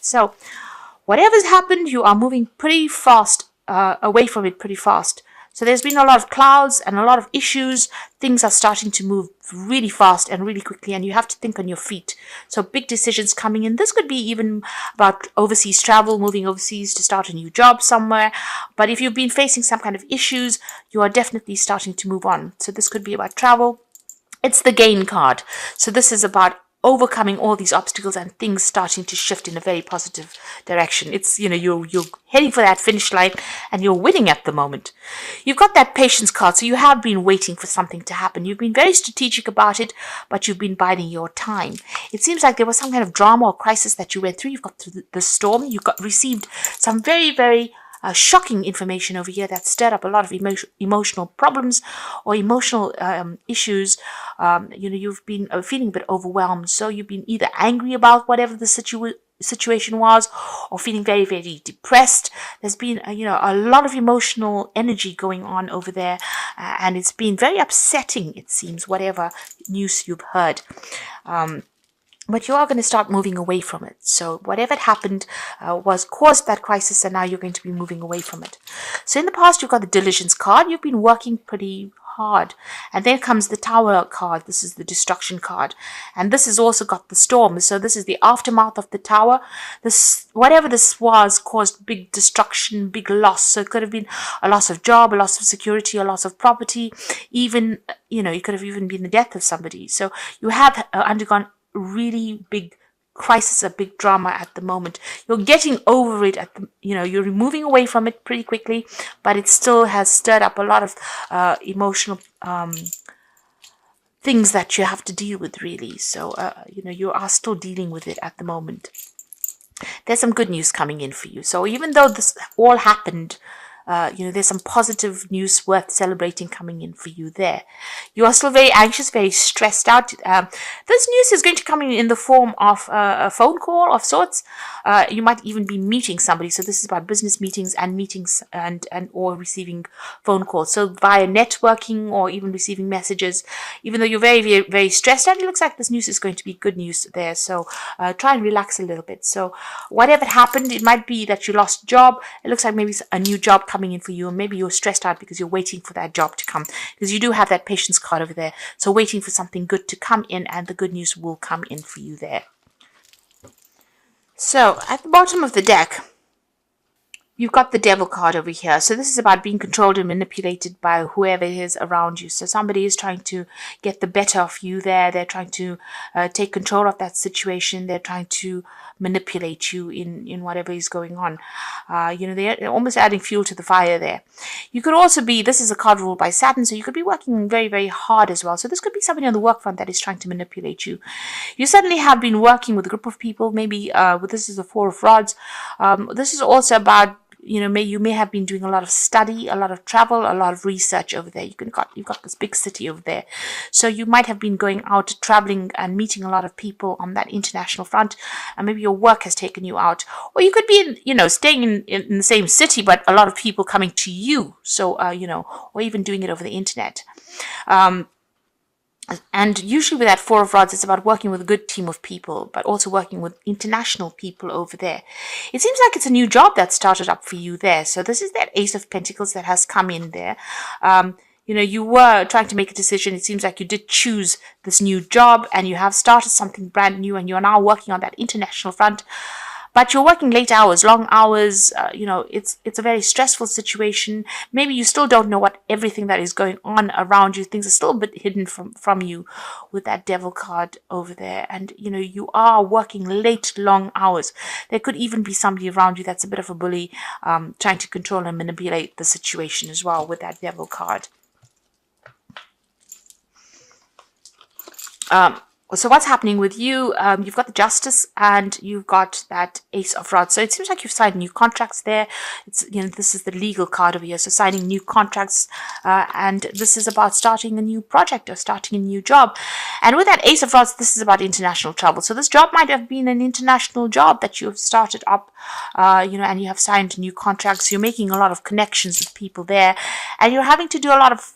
So whatever's happened, you are moving pretty fast away from it pretty fast. So there's been a lot of clouds and a lot of issues. Things are starting to move really fast and really quickly, and you have to think on your feet. So big decisions coming in. This could be even about overseas travel, moving overseas to start a new job somewhere. But if you've been facing some kind of issues, you are definitely starting to move on. So this could be about travel. It's the gain card. So this is about overcoming all these obstacles and things starting to shift in a very positive direction. It's, you're heading for that finish line and you're winning at the moment. You've got that patience card, so you have been waiting for something to happen. You've been very strategic about it, but you've been biding your time. It seems like there was some kind of drama or crisis that you went through. You've got through the storm. You received some very, very shocking information over here that stirred up a lot of emotional problems or emotional issues. You've been feeling a bit overwhelmed. So you've been either angry about whatever the situation was, or feeling very, very depressed. There's been, a lot of emotional energy going on over there, and it's been very upsetting, it seems, whatever news you've heard. But you are going to start moving away from it. So whatever happened was caused that crisis, and now you're going to be moving away from it. So in the past, you've got the diligence card. You've been working pretty hard. And then comes the tower card. This is the destruction card. And this has also got the storm. So this is the aftermath of the tower. Whatever this was caused big destruction, big loss. So it could have been a loss of job, a loss of security, a loss of property. Even, it could have even been the death of somebody. So you have undergone really big crisis, a big drama at the moment. You're getting over it you're moving away from it pretty quickly, but it still has stirred up a lot of emotional things that you have to deal with, really. So you are still dealing with it at the moment. There's some good news coming in for you. So even though this all happened, there's some positive news worth celebrating coming in for you there. You are still very anxious, very stressed out. This news is going to come in the form of a phone call of sorts. You might even be meeting somebody. So this is about business meetings and or receiving phone calls. So via networking or even receiving messages, even though you're very, very, very stressed out, it looks like this news is going to be good news there. So try and relax a little bit. So whatever happened, it might be that you lost a job. It looks like maybe a new job coming in for you, and maybe you're stressed out because you're waiting for that job to come, because you do have that patience card over there. So waiting for something good to come in, and the good news will come in for you there. So at the bottom of the deck, you've got the devil card over here. So this is about being controlled and manipulated by whoever it is around you. So somebody is trying to get the better of you there. They're trying to take control of that situation. They're trying to manipulate you in whatever is going on. They're almost adding fuel to the fire there. You could also be, this is a card ruled by Saturn, so you could be working very, very hard as well. So this could be somebody on the work front that is trying to manipulate you. You certainly have been working with a group of people. Maybe this is a Four of Rods. This is also about, you may have been doing a lot of study, a lot of travel, a lot of research over there. You've got this big city over there. So you might have been going out, traveling and meeting a lot of people on that international front. And maybe your work has taken you out. Or you could be, staying in the same city, but a lot of people coming to you. So, or even doing it over the internet. And usually with that Four of Rods, it's about working with a good team of people, but also working with international people over there. It seems like it's a new job that started up for you there. So this is that Ace of Pentacles that has come in there. You were trying to make a decision. It seems like you did choose this new job and you have started something brand new, and you're now working on that international front. But you're working late hours, long hours, it's a very stressful situation. Maybe you still don't know what everything that is going on around you. Things are still a bit hidden from you with that devil card over there. And, you are working late, long hours. There could even be somebody around you that's a bit of a bully, trying to control and manipulate the situation as well with that devil card. So what's happening with you? You've got the Justice and you've got that Ace of Rods. So it seems like you've signed new contracts there. It's this is the legal card over here. So signing new contracts, and this is about starting a new project or starting a new job. And with that Ace of Rods, this is about international travel. So this job might have been an international job that you have started up, and you have signed new contracts. You're making a lot of connections with people there, and you're having to do a lot of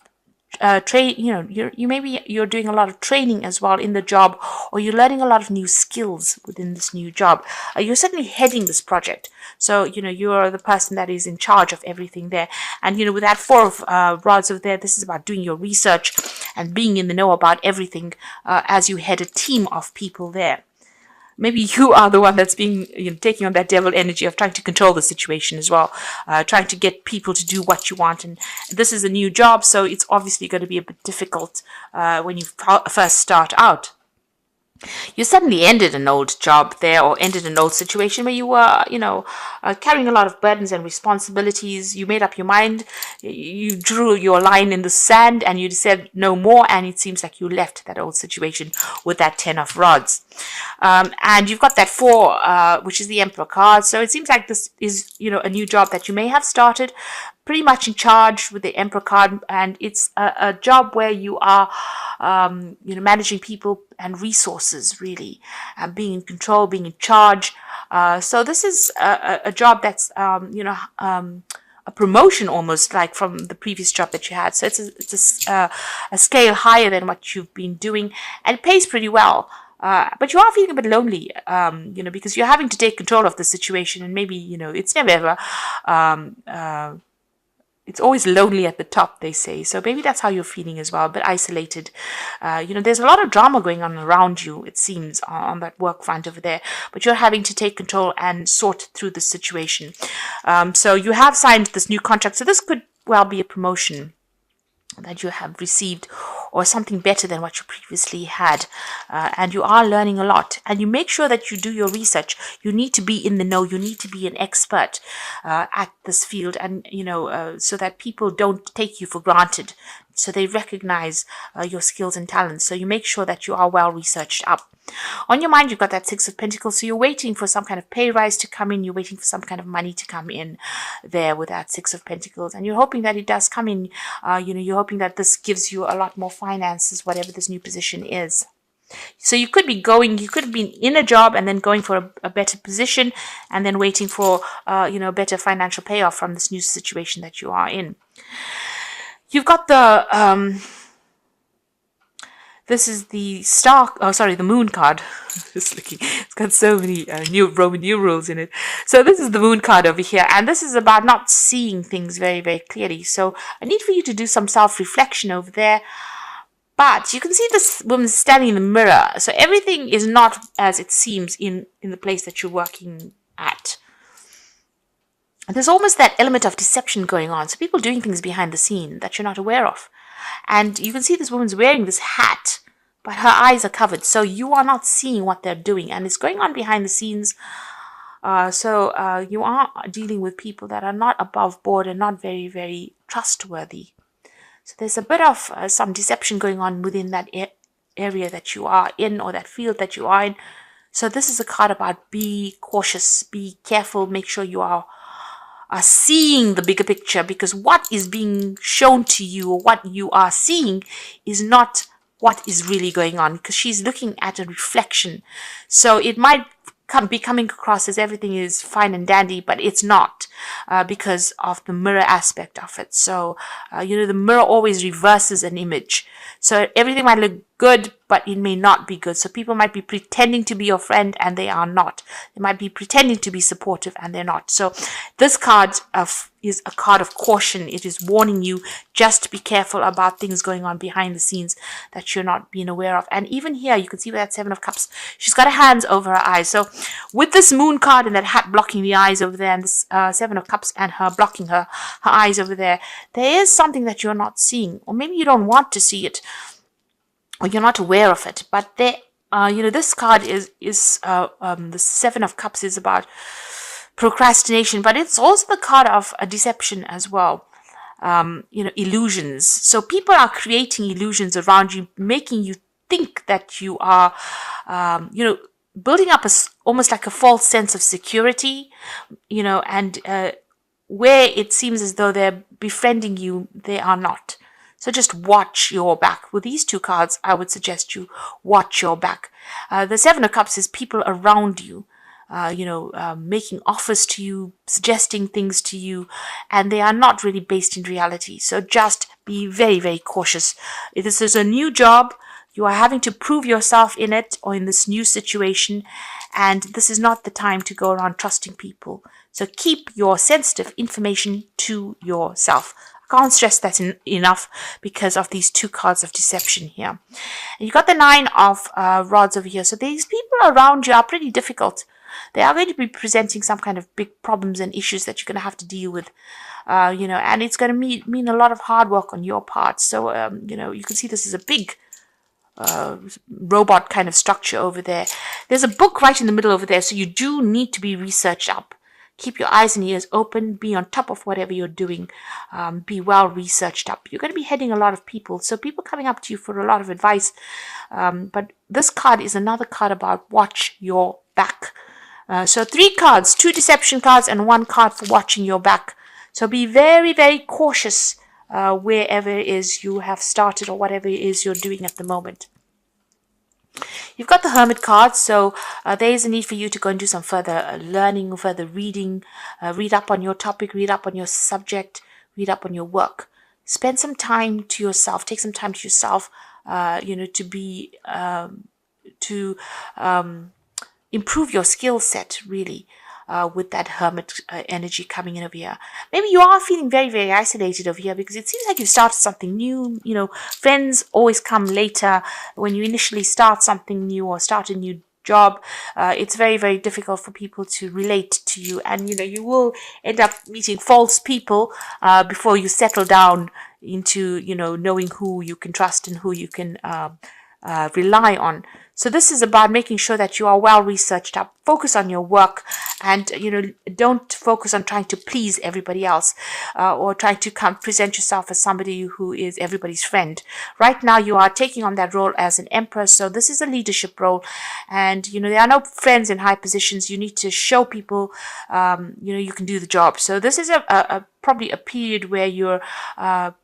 maybe you're doing a lot of training as well in the job, or you're learning a lot of new skills within this new job. You're certainly heading this project, so you're the person that is in charge of everything there. And with that four of rods over there, this is about doing your research and being in the know about everything as you head a team of people there. Maybe you are the one that's being taking on that devil energy of trying to control the situation as well, trying to get people to do what you want. And this is a new job, so it's obviously going to be a bit difficult when you first start out. You suddenly ended an old job there, or ended an old situation where you were, carrying a lot of burdens and responsibilities. You made up your mind, you drew your line in the sand, and you said no more, and it seems like you left that old situation with that 10 of rods. And you've got that 4, which is the Emperor card. So it seems like this is, a new job that you may have started, pretty much in charge with the Emperor card, and it's a job where you are, managing people and resources, really, being in control, being in charge. So this is a job that's, a promotion almost like from the previous job that you had. So it's a scale higher than what you've been doing, and it pays pretty well. But you are feeling a bit lonely, because you're having to take control of the situation, and maybe, it's never ever, it's always lonely at the top, they say. So maybe that's how you're feeling as well, a bit isolated. There's a lot of drama going on around you, it seems, on that work front over there. But you're having to take control and sort through the situation. So you have signed this new contract. So this could well be a promotion that you have received, or something better than what you previously had, and you are learning a lot. And you make sure that you do your research. You need to be in the know. You need to be an expert at this field, and so that people don't take you for granted, so they recognize your skills and talents. So you make sure that you are well researched up. On your mind, you've got that 6 of Pentacles, so you're waiting for some kind of pay rise to come in. You're waiting for some kind of money to come in there with that 6 of Pentacles, and you're hoping that it does come in. You're hoping that this gives you a lot more finances, whatever this new position is. So you could be in a job and then going for a better position, and then waiting for, better financial payoff from this new situation that you are in. You've got the, this is the the moon card. Just looking, it's got so many new Roman numerals in it. So this is the moon card over here, and this is about not seeing things very, very clearly. So I need for you to do some self-reflection over there. But you can see this woman standing in the mirror. So everything is not as it seems in the place that you're working at. There's almost that element of deception going on. So people doing things behind the scene that you're not aware of. And you can see this woman's wearing this hat, but her eyes are covered. So you are not seeing what they're doing. And it's going on behind the scenes. So you are dealing with people that are not above board and not very, very trustworthy. So there's a bit of some deception going on within that area that you are in, or that field that you are in. So this is a card about be cautious, be careful, make sure you are seeing the bigger picture, because what is being shown to you, or what you are seeing, is not what is really going on, because she's looking at a reflection. So it might be coming across as everything is fine and dandy, but it's not, because of the mirror aspect of it. So, the mirror always reverses an image. So everything might look good, but it may not be good. So people might be pretending to be your friend, and they are not. They might be pretending to be supportive, and they're not. So this card is a card of caution. It is warning you just to be careful about things going on behind the scenes that you're not being aware of. And even here, you can see with that 7 of Cups, she's got her hands over her eyes. So with this moon card and that hat blocking the eyes over there, and this 7 of Cups and her blocking her eyes over there, there is something that you're not seeing, or maybe you don't want to see it, or you're not aware of it. But there, this card is the 7 of Cups is about procrastination, but it's also the card of a deception as well. Illusions. So people are creating illusions around you, making you think that you are, building up almost like a false sense of security, and where it seems as though they're befriending you, they are not. So just watch your back. With these 2 cards, I would suggest you watch your back. The 7 of Cups is people around you. making offers to you, suggesting things to you, and they are not really based in reality. So just be very, very cautious. If this is a new job, you are having to prove yourself in it or in this new situation, and this is not the time to go around trusting people. So keep your sensitive information to yourself. I can't stress that enough because of these 2 cards of deception here. And you got the 9 of rods over here. So these people around you are pretty difficult. They are going to be presenting some kind of big problems and issues that you're going to have to deal with, and it's going to mean a lot of hard work on your part. So, you can see this is a big robot kind of structure over there. There's a book right in the middle over there, so you do need to be researched up. Keep your eyes and ears open. Be on top of whatever you're doing. Be well researched up. You're going to be heading a lot of people, so people coming up to you for a lot of advice. But this card is another card about watch your back. So 3 cards, 2 deception cards and 1 card for watching your back. So be very, very cautious wherever it is you have started or whatever it is you're doing at the moment. You've got the Hermit card, so there is a need for you to go and do some further learning, further reading, read up on your topic, read up on your subject, read up on your work. Spend some time to yourself, take some time to yourself, to improve your skill set, really. With that Hermit energy coming in over here. Maybe you are feeling very, very isolated over here because it seems like you've started something new. Friends always come later when you initially start something new or start a new job. It's very, very difficult for people to relate to you, and you will end up meeting false people before you settle down into knowing who you can trust and who you can rely on. So this is about making sure that you are well researched up. Focus on your work, and don't focus on trying to please everybody else or trying to present yourself as somebody who is everybody's friend. Right now you are taking on that role as an empress, so this is a leadership role, and there are no friends in high positions. You need to show people you can do the job. So this is probably a period where you're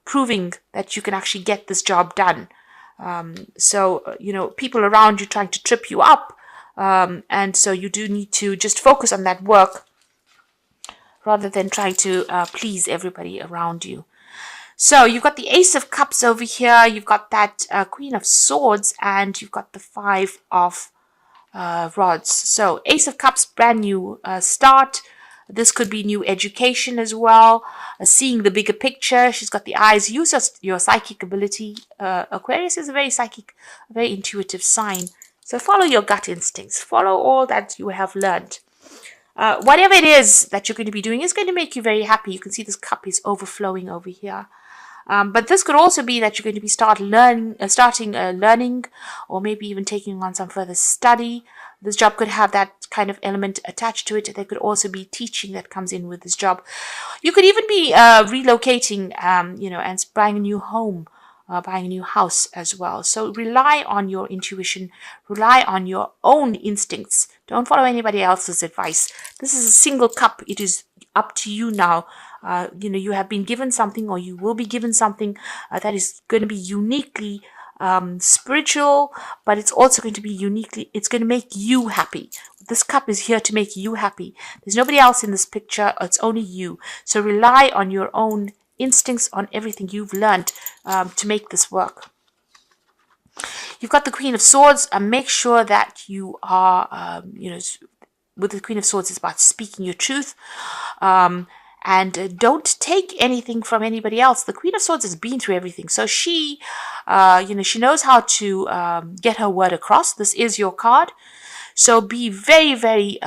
proving that you can actually get this job done. People around you trying to trip you up, and so you do need to just focus on that work rather than trying to please everybody around you. So you've got the Ace of Cups over here, you've got that Queen of Swords, and you've got the 5 of Rods. So Ace of Cups, brand new start. This could be new education as well, seeing the bigger picture. She's got the eyes. Use your psychic ability. Aquarius is a very psychic, very intuitive sign. So follow your gut instincts. Follow all that you have learned. Whatever it is that you're going to be doing is going to make you very happy. You can see this cup is overflowing over here. But this could also be that you're going to be starting learning, or maybe even taking on some further study. This job could have that kind of element attached to it. There could also be teaching that comes in with this job. You could even be relocating, and buying a new home, buying a new house as well. So rely on your intuition, rely on your own instincts. Don't follow anybody else's advice. This is a single cup. It is up to you now. You have been given something, or you will be given something that is going to be uniquely spiritual, but it's also going to be it's going to make you happy. This cup is here to make you happy. There's nobody else in this picture. It's only you. So rely on your own instincts, on everything you've learned to make this work. You've got the Queen of Swords, and make sure that you are, with the Queen of Swords, it's about speaking your truth. And don't take anything from anybody else. The Queen of Swords has been through everything. So she, she knows how to get her word across. This is your card. So be very, very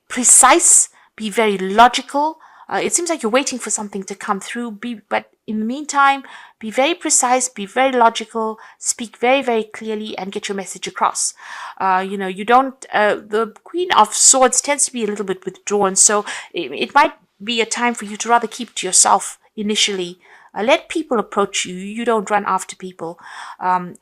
precise. Be very logical. It seems like you're waiting for something to come through. But in the meantime, be very precise, be very logical, speak very, very clearly, and get your message across. You don't, the Queen of Swords tends to be a little bit withdrawn. So it might be a time for you to rather keep to yourself initially. Let people approach you. You don't run after people, and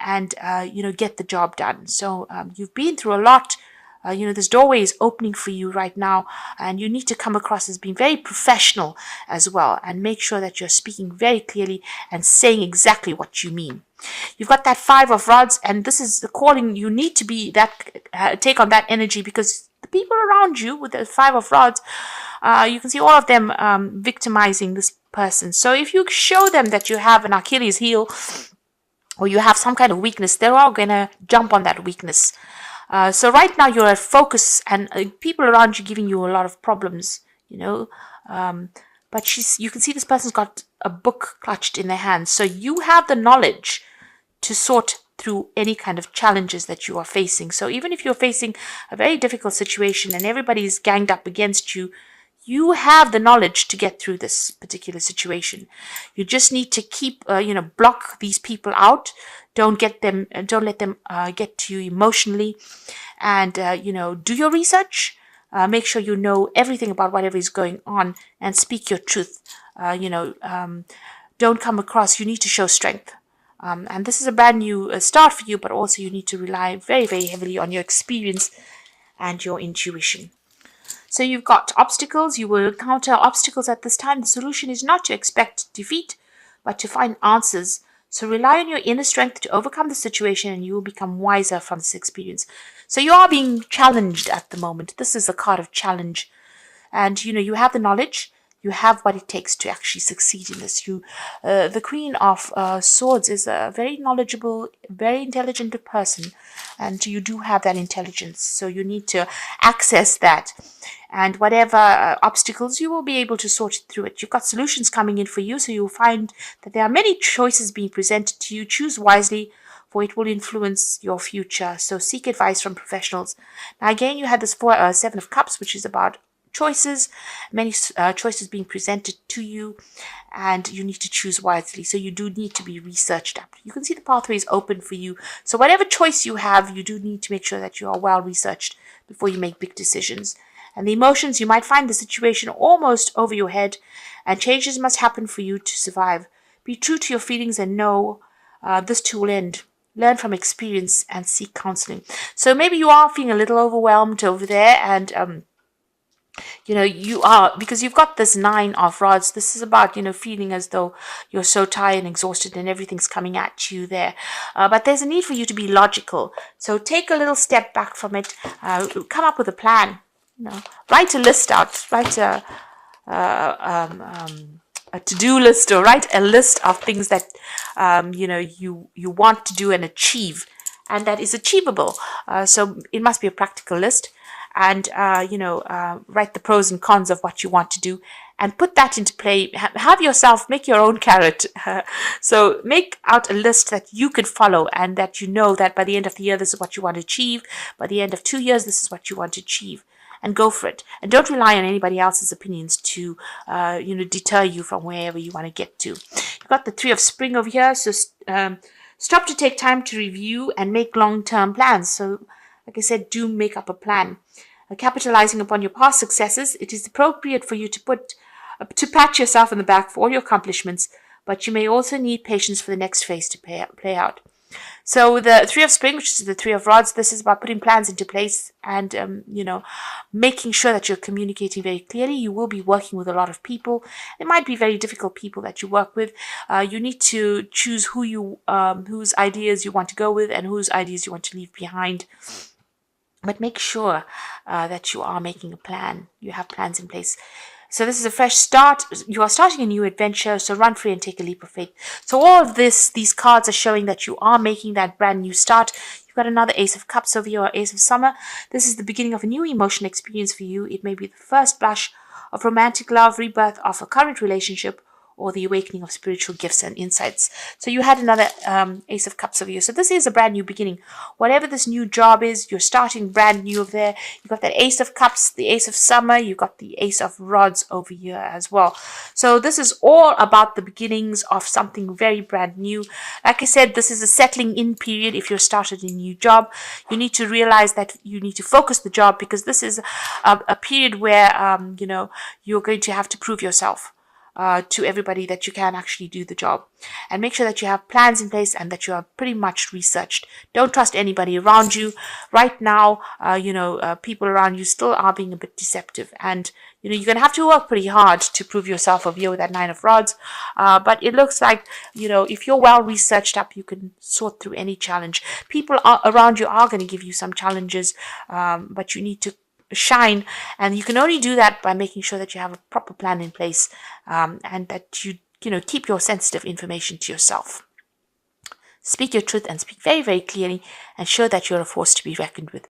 get the job done. So you've been through a lot. This doorway is opening for you right now, and you need to come across as being very professional as well, and make sure that you're speaking very clearly and saying exactly what you mean. You've got that 5 of Rods, and this is the calling. You need to be take on that energy, because people around you with the Five of Rods, you can see all of them victimizing this person. So if you show them that you have an Achilles heel or you have some kind of weakness, they're all going to jump on that weakness. So right now you're at focus, and people around you giving you a lot of problems, but you can see this person's got a book clutched in their hands. So you have the knowledge to sort through any kind of challenges that you are facing. So even if you're facing a very difficult situation and everybody's ganged up against you, you have the knowledge to get through this particular situation. You just need to keep, block these people out. Don't let them get to you emotionally, and do your research. Make sure you know everything about whatever is going on and speak your truth. Don't come across. You need to show strength. And this is a brand new start for you, but also you need to rely very, very heavily on your experience and your intuition. So you've got obstacles. You will encounter obstacles at this time. The solution is not to expect defeat, but to find answers. So rely on your inner strength to overcome the situation, and you will become wiser from this experience. So you are being challenged at the moment. This is a card of challenge. And, you have the knowledge. You have what it takes to actually succeed in this. The Queen of Swords is a very knowledgeable, very intelligent person, and you do have that intelligence. So you need to access that, and whatever obstacles, you will be able to sort through it. You've got solutions coming in for you, so you'll find that there are many choices being presented to you. Choose wisely, for it will influence your future. So seek advice from professionals. Now again, you had this Seven of Cups, which is about choices, many choices being presented to you, and you need to choose wisely. So you do need to be researched up. You can see the pathway is open for you. So whatever choice you have, you do need to make sure that you are well researched before you make big decisions. And the emotions, you might find the situation almost over your head, and changes must happen for you to survive. Be true to your feelings and know this too will end. Learn from experience and seek counseling. So maybe you are feeling a little overwhelmed over there, and you are, because you've got this Nine of Rods. This is about, feeling as though you're so tired and exhausted and everything's coming at you there. But there's a need for you to be logical. So take a little step back from it. Come up with a plan. Write a list out. Write a to-do list, or write a list of things that, you want to do and achieve, and that is achievable. So it must be a practical list. And, write the pros and cons of what you want to do and put that into play. Have yourself make your own carrot. So make out a list that you could follow, and that you know that by the end of the year, this is what you want to achieve. By the end of 2 years, this is what you want to achieve. And go for it. And don't rely on anybody else's opinions to, deter you from wherever you want to get to. You've got the Three of Spring over here. So stop to take time to review and make long-term plans. So like I said, do make up a plan. Capitalizing upon your past successes, it is appropriate for you to pat yourself on the back for all your accomplishments, but you may also need patience for the next phase to play out. So the Three of Spring, which is the Three of Rods, this is about putting plans into place and, making sure that you're communicating very clearly. You will be working with a lot of people. It might be very difficult people that you work with. You need to choose whose ideas you want to go with and whose ideas you want to leave behind. But make sure that you are making a plan. You have plans in place. So this is a fresh start. You are starting a new adventure, so run free and take a leap of faith. So all of these cards are showing that you are making that brand new start. You've got another Ace of Cups over here, or Ace of Summer. This is the beginning of a new emotional experience for you. It may be the first blush of romantic love, rebirth of a current relationship, or the awakening of spiritual gifts and insights. So you had another Ace of Cups over here. So this is a brand new beginning. Whatever this new job is, you're starting brand new over there. You've got that Ace of Cups, the Ace of Summer. You've got the Ace of Rods over here as well. So this is all about the beginnings of something very brand new. Like I said, this is a settling in period. If you're started a new job, you need to realize that you need to focus the job, because this is a period where, you're going to have to prove yourself to everybody that you can actually do the job, and make sure that you have plans in place and that you are pretty much researched. Don't trust anybody around you right now. People around you still are being a bit deceptive, and you're going to have to work pretty hard to prove yourself over here with that Nine of Rods. But it looks like, if you're well researched up, you can sort through any challenge. People around you are going to give you some challenges, but you need to shine. And you can only do that by making sure that you have a proper plan in place, and that you keep your sensitive information to yourself. Speak your truth and speak very, very clearly, and show that you're a force to be reckoned with.